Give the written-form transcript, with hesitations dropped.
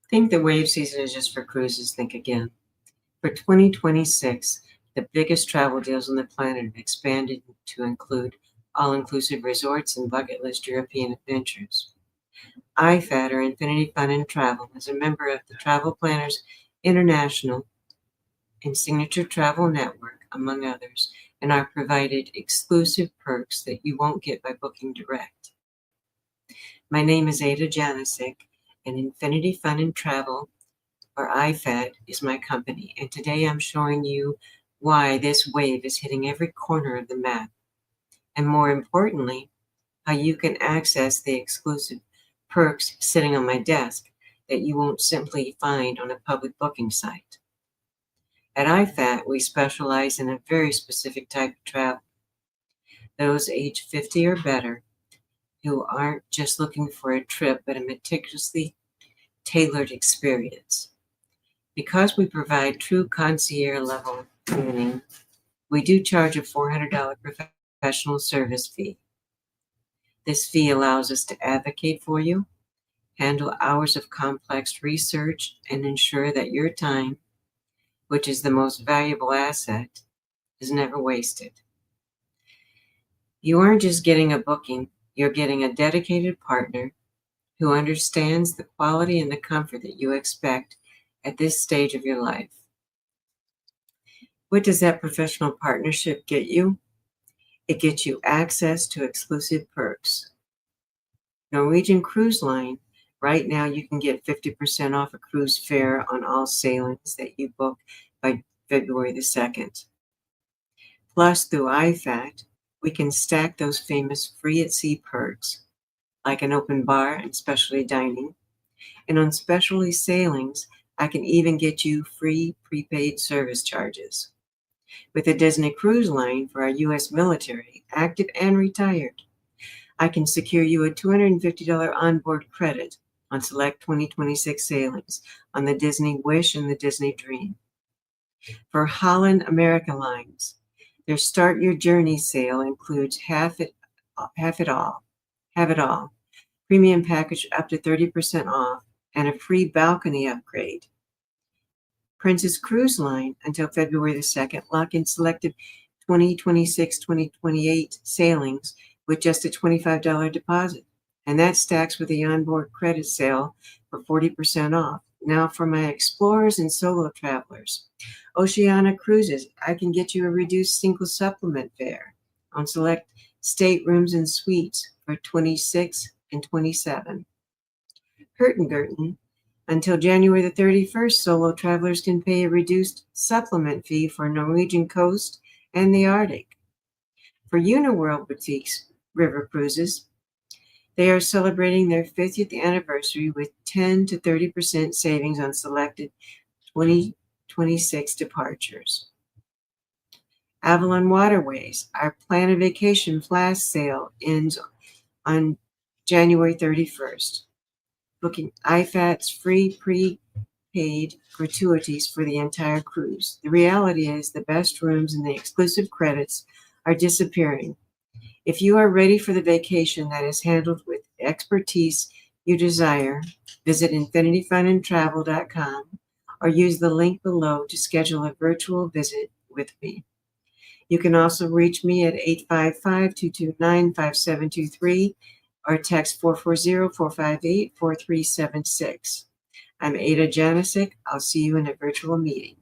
Think the wave season is just for cruises? Think again. For 2026, the biggest travel deals on the planet have expanded to include all-inclusive resorts and bucket list European adventures. IFAT, or Infinity Fun and Travel, is a member of the Travel Planners International and Signature Travel Network, among others, and are provided exclusive perks that you won't get by booking direct. My name is Ada Janasic, and Infinity Fun and Travel, or IFAT, is my company, and today I'm showing you why this wave is hitting every corner of the map, and more importantly, how you can access the exclusive perks sitting on my desk that you won't simply find on a public booking site. At IFAT, we specialize in a very specific type of travel. Those age 50 or better who aren't just looking for a trip, but a meticulously tailored experience. Because we provide true concierge level planning, we do charge a $400 professional service fee. This fee allows us to advocate for you, handle hours of complex research, and ensure that your time, which is the most valuable asset, is never wasted. You aren't just getting a booking, you're getting a dedicated partner who understands the quality and the comfort that you expect at this stage of your life. What does that professional partnership get you? It gets you access to exclusive perks. Norwegian Cruise Line, right now you can get 50% off a cruise fare on all sailings that you book by February the 2nd. Plus, through IFAT, we can stack those famous free at sea perks, like an open bar and specialty dining. And on specialty sailings, I can even get you free prepaid service charges. With the Disney Cruise Line for our U.S. military, active and retired, I can secure you a $250 onboard credit on select 2026 sailings on the Disney Wish and the Disney Dream. For Holland America Lines, their Start Your Journey sale includes have it all, premium package up to 30% off, and a free balcony upgrade. Princess Cruise Line, until February the 2nd, lock in selected 2026-2028 sailings with just a $25 deposit. And that stacks with the onboard credit sale for 40% off. Now for my explorers and solo travelers. Oceania Cruises, I can get you a reduced single supplement fare on select staterooms and suites for 26 and 27. Hurtigruten, until January the 31st, solo travelers can pay a reduced supplement fee for Norwegian Coast and the Arctic. For Uniworld Boutiques River Cruises, they are celebrating their 50th anniversary with 10 to 30% savings on selected 2026 departures. Avalon Waterways, our Plan a Vacation flash sale ends on January 31st. Booking IFAT's free prepaid gratuities for the entire cruise. The reality is the best rooms and the exclusive credits are disappearing. If you are ready for the vacation that is handled with expertise you desire, visit infinityfunandtravel.com or use the link below to schedule a virtual visit with me. You can also reach me at 855-229-5723 or text 440-458-4376. I'm Ada Janasic. I'll see you in a virtual meeting.